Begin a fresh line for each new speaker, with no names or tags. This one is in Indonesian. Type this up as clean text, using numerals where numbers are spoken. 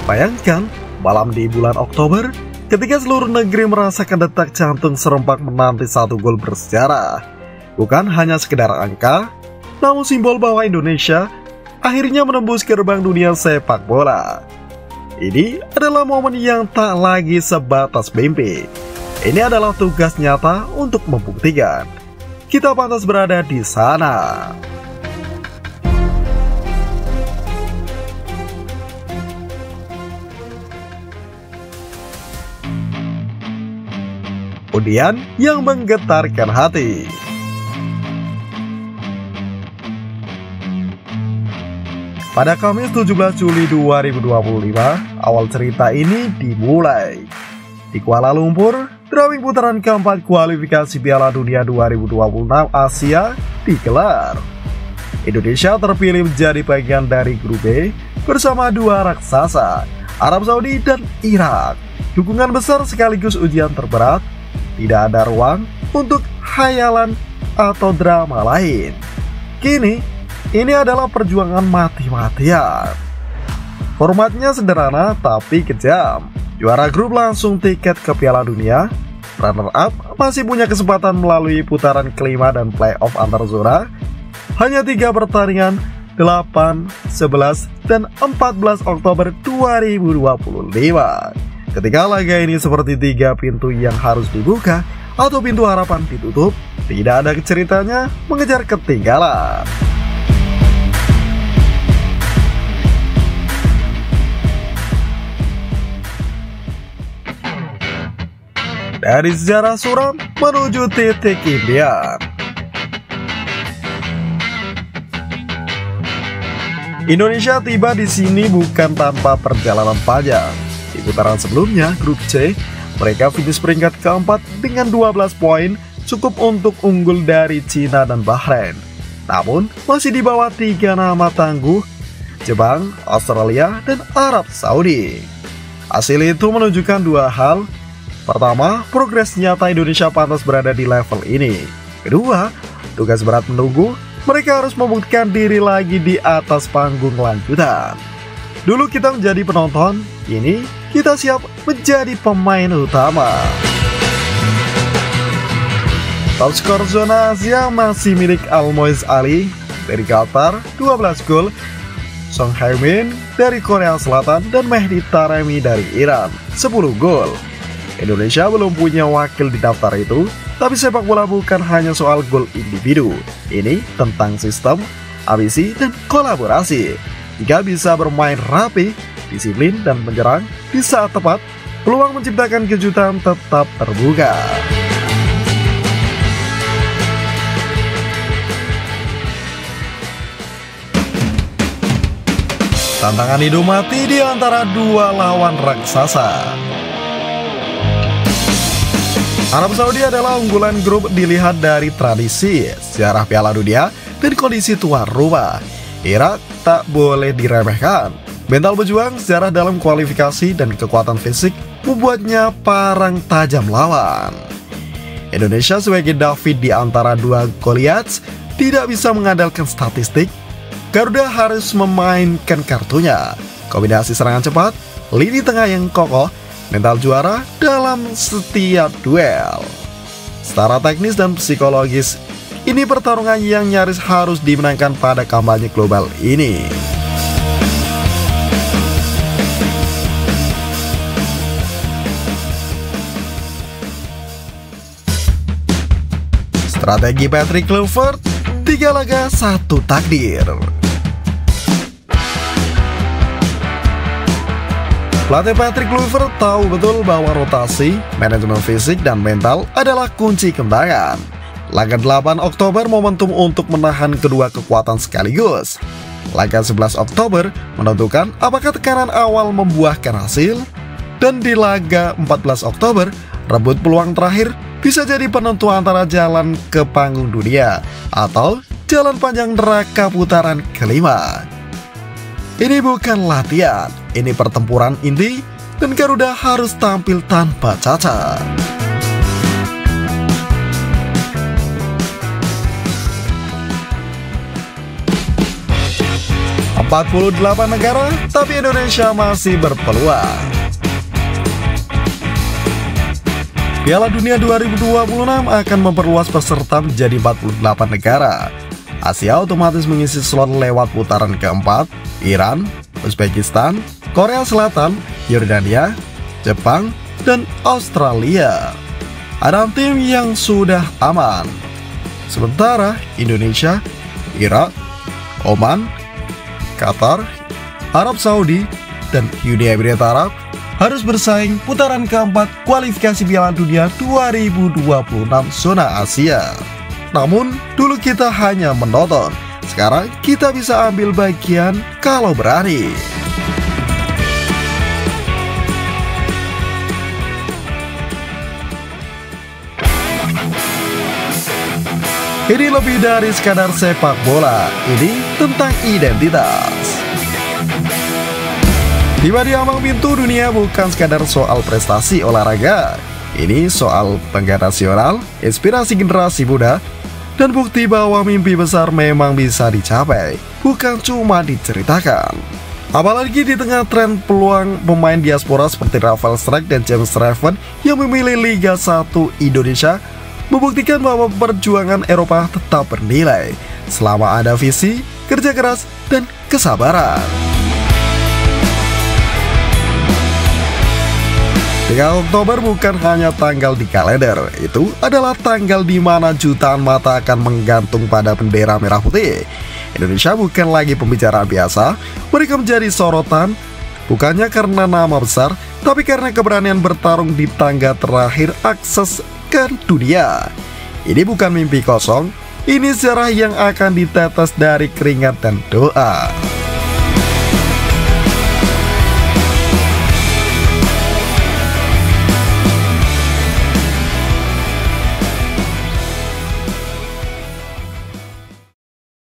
Bayangkan, malam di bulan Oktober, ketika seluruh negeri merasakan detak jantung serempak menanti satu gol bersejarah. Bukan hanya sekedar angka, namun simbol bahwa Indonesia akhirnya menembus gerbang dunia sepak bola. Ini adalah momen yang tak lagi sebatas mimpi. Ini adalah tugas nyata untuk membuktikan kita pantas berada di sana. Undian yang menggetarkan hati. Pada Kamis 17 Juli 2025, awal cerita ini dimulai. Di Kuala Lumpur, drawing putaran keempat kualifikasi Piala Dunia 2026 Asia digelar. Indonesia terpilih menjadi bagian dari grup B bersama dua raksasa, Arab Saudi dan Irak. Dukungan besar sekaligus ujian terberat. Tidak ada ruang untuk khayalan atau drama lain. Kini, ini adalah perjuangan mati-matian. Formatnya sederhana tapi kejam. Juara grup langsung tiket ke Piala Dunia. Runner up masih punya kesempatan melalui putaran kelima dan playoff antar zona. Hanya 3 pertandingan, 8, 11, dan 14 Oktober 2025. Ketika laga ini seperti 3 pintu yang harus dibuka atau pintu harapan ditutup, tidak ada ceritanya mengejar ketinggalan. Dari sejarah suram menuju titik impian. Indonesia tiba di sini bukan tanpa perjalanan panjang. Di putaran sebelumnya, grup C, mereka finish peringkat keempat dengan 12 poin, cukup untuk unggul dari Cina dan Bahrain. Namun, masih di bawah 3 nama tangguh, Jepang, Australia, dan Arab Saudi. Hasil itu menunjukkan 2 hal. Pertama, progres nyata Indonesia pantas berada di level ini. Kedua, tugas berat menunggu, mereka harus membuktikan diri lagi di atas panggung lanjutan. Dulu kita menjadi penonton, kini kita siap menjadi pemain utama. Top skor zona Asia masih milik Almoez Ali dari Qatar 12 gol, Song Hae-min dari Korea Selatan dan Mehdi Taremi dari Iran 10 gol. Indonesia belum punya wakil di daftar itu, tapi sepak bola bukan hanya soal gol individu. Ini tentang sistem, ambisi, dan kolaborasi. Jika bisa bermain rapi, disiplin, dan menyerang di saat tepat, peluang menciptakan kejutan tetap terbuka. Tantangan hidup mati di antara dua lawan raksasa. Arab Saudi adalah unggulan grup dilihat dari tradisi, sejarah Piala Dunia, dan kondisi tuan rumah. Irak tak boleh diremehkan. Mental berjuang, sejarah dalam kualifikasi, dan kekuatan fisik membuatnya parang tajam lawan. Indonesia sebagai David di antara dua Goliath tidak bisa mengandalkan statistik. Garuda harus memainkan kartunya. Kombinasi serangan cepat, lini tengah yang kokoh, mental juara dalam setiap duel. Secara teknis dan psikologis, ini pertarungan yang nyaris harus dimenangkan pada kampanye global ini. Strategi Patrick Kluivert, 3 laga 1 takdir. Pelatih Patrick Kluivert tahu betul bahwa rotasi, manajemen fisik, dan mental adalah kunci kemenangan. Laga 8 Oktober momentum untuk menahan kedua kekuatan sekaligus. Laga 11 Oktober menentukan apakah tekanan awal membuahkan hasil. Dan di laga 14 Oktober, rebut peluang terakhir bisa jadi penentu antara jalan ke panggung dunia atau jalan panjang neraka putaran kelima. Ini bukan latihan, ini pertempuran inti, dan Garuda harus tampil tanpa cacat. 48 negara, tapi Indonesia masih berpeluang. Piala Dunia 2026 akan memperluas peserta menjadi 48 negara. Asia otomatis mengisi slot lewat putaran keempat, Iran, Uzbekistan, Korea Selatan, Yordania, Jepang, dan Australia. Ada tim yang sudah aman. Sementara Indonesia, Irak, Oman, Qatar, Arab Saudi, dan Uni Emirat Arab harus bersaing putaran keempat kualifikasi Piala Dunia 2026 zona Asia. Namun, dulu kita hanya menonton. Sekarang kita bisa ambil bagian kalau berani. Ini lebih dari sekadar sepak bola, ini tentang identitas. Tiba di ambang pintu dunia bukan sekadar soal prestasi olahraga. Ini soal bangga nasional, inspirasi generasi muda, dan bukti bahwa mimpi besar memang bisa dicapai, bukan cuma diceritakan. Apalagi di tengah tren peluang pemain diaspora seperti Rafael Strijk dan James Traven yang memilih Liga 1 Indonesia, membuktikan bahwa perjuangan Eropa tetap bernilai selama ada visi, kerja keras, dan kesabaran. 3 Oktober bukan hanya tanggal di kalender, itu adalah tanggal di mana jutaan mata akan menggantung pada bendera merah putih. Indonesia bukan lagi pembicaraan biasa, mereka menjadi sorotan, bukannya karena nama besar, tapi karena keberanian bertarung di tangga terakhir akses ke dunia. Ini bukan mimpi kosong, ini sejarah yang akan ditetes dari keringat dan doa.